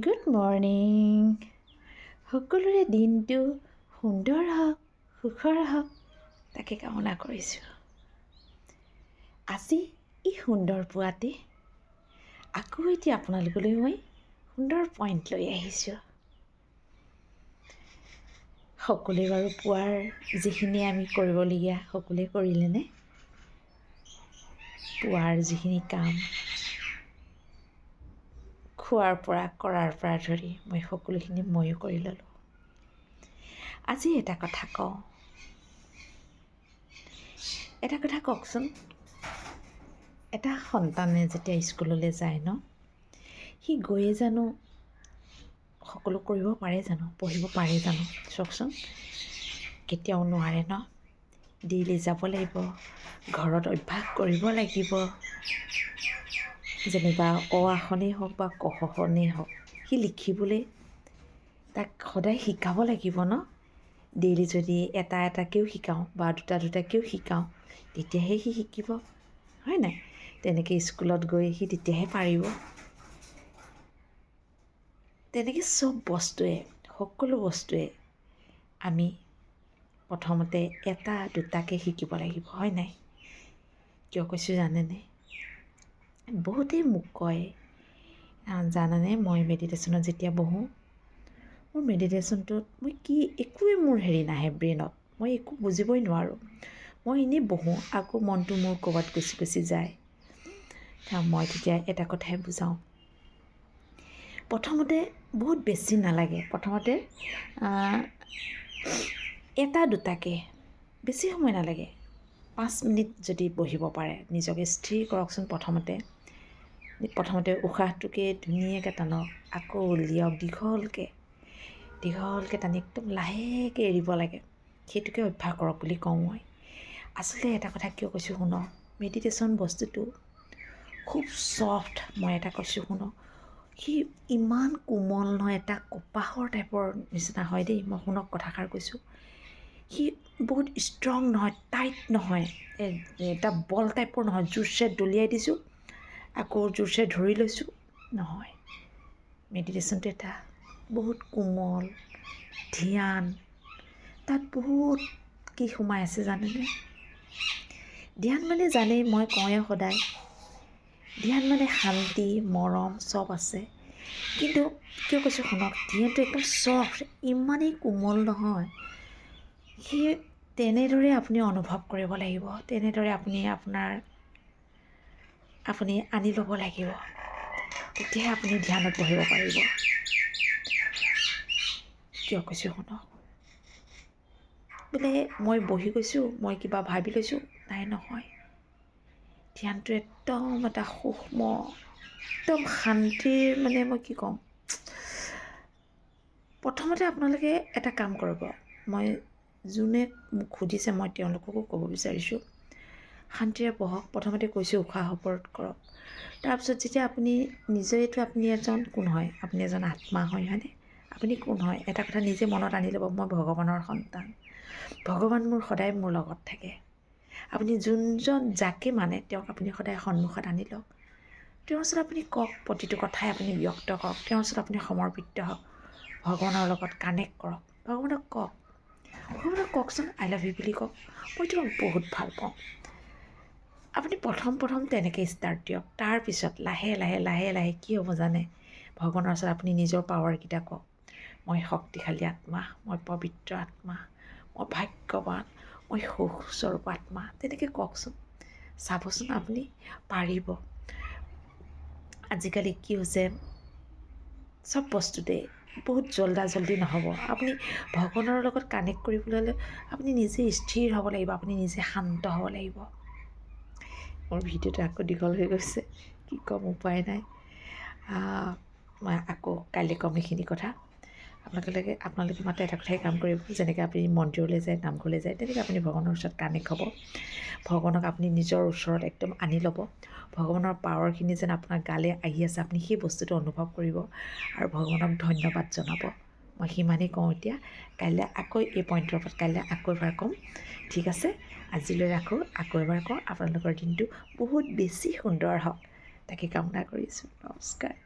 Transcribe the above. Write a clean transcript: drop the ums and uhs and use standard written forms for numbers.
Good morning. সকলোৰে দিনটো সুন্দৰ হওক, সুখৰ হওক, তাকে কামনা কৰিছোঁ। আজি এই সুন্দৰ পুৱাতে আকৌ এতিয়া আপোনালোকলৈ মই সুন্দৰ পইণ্ট লৈ আহিছোঁ। সকলোৱে বাৰু পুৱাৰ যিখিনি আমি কৰিবলগীয়া সকলোৱে কৰিলেনে? পুৱাৰ যিখিনি কাম খোৱাৰ পৰা কৰাৰ পৰা ধৰি মই সকলোখিনি ময়ো কৰি ল'লোঁ। আজি এটা কথা কওকচোন, এটা সন্তানে যেতিয়া স্কুললৈ যায় ন, সি গৈয়ে জানো সকলো কৰিব পাৰে জানো, পঢ়িব পাৰে জানো? চাওকচোন, কেতিয়াও নোৱাৰে ন। ডেইলি যাব লাগিব, ঘৰত অভ্যাস কৰিব লাগিব। যেনিবা অ আসনেই হওক বা ক খ খনেই হওক, সি লিখিবলৈ তাক সদায় শিকাব লাগিব ন। ডেইলি যদি এটা এটাকৈও শিকাওঁ বা দুটা দুটাকৈও শিকাওঁ, তেতিয়াহে সি শিকিব, হয় নাই? তেনেকৈ স্কুলত গৈ সি তেতিয়াহে পাৰিব। তেনেকৈ চব বস্তুৱে, সকলো বস্তুৱে আমি প্ৰথমতে এটা দুটাকৈ শিকিব লাগিব, হয় নাই? কিয় কৈছোঁ জানেনে? বহুতেই মোক কয়, জানানে মই মেডিটেশ্যনত যেতিয়া বহোঁ, মোৰ মেডিটেশ্যনটোত মই একোৱেই মোৰ নাহে ব্ৰেইনত, মই একো বুজিবই নোৱাৰোঁ। মই এনেই বহোঁ, আকৌ মনটো মোৰ ক'ৰবাত গুচি যায়। মই তেতিয়া এটা কথাই বুজাওঁ, প্ৰথমতে বহুত বেছি নালাগে, প্ৰথমতে এটা দুটাকৈ, বেছি সময় নালাগে, 5 মিনিট যদি বহিব পাৰে, নিজকে স্থিৰ কৰকচোন। প্ৰথমতে উশাহটোকে ধুনীয়াকৈ টানক, আকৌ উলিয়াওক দীঘলকৈ টানি একদম লাহেকৈ এৰিব লাগে। সেইটোকে অভ্যাস কৰক বুলি কওঁ মই। আচলতে এটা কথা কিয় কৈছোঁ শুনক, মেডিটেশ্যন বস্তুটো খুব ছফ্ট। মই এটা কৈছোঁ শুনক, সি ইমান কোমল নহয়, এটা কপাহৰ টাইপৰ নিচিনা হয় দেই। মই শুনক কথাষাৰ কৈছোঁ, সি বহুত ষ্ট্ৰং নহয়, টাইট নহয়, এটা বল টাইপৰ নহয়, জোৰছে দলিয়াই দিছোঁ আকৌ জোৰছে ধৰি লৈছোঁ, নহয়। মেডিটেশ্যনটো এটা বহুত কোমল ধ্যান, তাত বহুত কি সোমাই আছে জানেনে? ধ্যান মানে জানেই, মই কওঁৱে সদায়, ধ্যান মানে শান্তি, মৰম চব আছে। কিন্তু কিয় কৈছোঁ শুনক, ধ্যানটো একদম ছফ্ট, ইমানেই কোমল নহয়। সেই তেনেদৰে আপুনি অনুভৱ কৰিব লাগিব, তেনেদৰে আপুনি আনি ল'ব লাগিব, তেতিয়াহে আপুনি ধ্যানত বহিব পাৰিব। কিয় কৈছোঁ শুনক, বোলে মই বহি গৈছোঁ, মই কিবা ভাবি লৈছোঁ, নাই, নহয়। ধ্যানটো একদম এটা সূক্ষ্ম, একদম শান্তিৰ, মানে মই কি ক'ম, প্ৰথমতে আপোনালোকে এটা কাম কৰিব, মই যোনে মোক সুধিছে মই তেওঁলোককো ক'ব বিচাৰিছোঁ, শান্তিৰে বহক। প্ৰথমতে কৈছোঁ উশাহৰ ওপৰত কৰক। তাৰপিছত যেতিয়া আপুনি নিজেইতো আপুনি এজন কোন হয়? আপুনি এজন আত্মা হয়, হয়নে? আপুনি কোন হয়? এটা কথা নিজে মনত আনি ল'ব, মই ভগৱানৰ সন্তান। ভগৱান মোৰ সদায় মোৰ লগত থাকে। আপুনি যাকে মানে তেওঁক আপুনি সদায় সন্মুখত আনি লওক। তেওঁৰ ওচৰত আপুনি কওক, প্ৰতিটো কথাই আপুনি ব্যক্ত কৰক, তেওঁৰ ওচৰত আপুনি সমৰ্পিত হওক, ভগৱানৰ লগত কানেক্ট কৰক। ভগৱানক কওকচোন, আই লাভ ইউ বুলি কওক, মই তোমাক বহুত ভাল পাওঁ। আপুনি প্ৰথম তেনেকৈ ষ্টাৰ্ট দিয়ক। তাৰপিছত লাহে লাহে কি হ'ব জানে? ভগৱানৰ ওচৰত আপুনি নিজৰ পাৱাৰকেইটা কওক। মই শক্তিশালী আত্মা, মই পবিত্ৰ আত্মা, মই ভাগ্যৱান, মই সুখস্বৰূপ আত্মা, তেনেকৈ কওকচোন। চাবচোন আপুনি পাৰিব। আজিকালি কি হৈছে, চব বস্তুতে বহুত জল্দি নহ'ব। আপুনি ভগৱানৰ লগত কানেক্ট কৰিবলৈ হ'লে আপুনি নিজে স্থিৰ হ'ব লাগিব, আপুনি নিজে শান্ত হ'ব লাগিব। মোৰ ভিডিঅ'টো আকৌ দীঘল হৈ গৈছে, কি ক'ম, উপায় নাই। মই আকৌ কাইলৈ ক'ম এইখিনি কথা। আপোনালোকে মাত্ৰ এটা কথাই কাম কৰিব, যেনেকৈ আপুনি মন্দিৰলৈ যায়, নামঘৰলৈ যায়, তেনেকৈ আপুনি ভগৱানৰ ওচৰত কানেক্ট হ'ব। ভগৱানক আপুনি নিজৰ ওচৰত একদম আনি ল'ব। ভগৱানৰ পাৱাৰখিনি যেন আপোনাৰ গালৈ আহি আছে, আপুনি সেই বস্তুটো অনুভৱ কৰিব আৰু ভগৱানক ধন্যবাদ জনাব। মই সিমানেই কওঁ এতিয়া। কাইলৈ আকৌ এই পইণ্টৰ ওপৰত আকৌ এবাৰ ক'ম, ঠিক আছে? আজিলৈ ৰাখোঁ, আকৌ এবাৰ কওঁ, আপোনালোকৰ দিনটো বহুত বেছি সুন্দৰ হওক, তাকে কামনা কৰিছোঁ। নমস্কাৰ।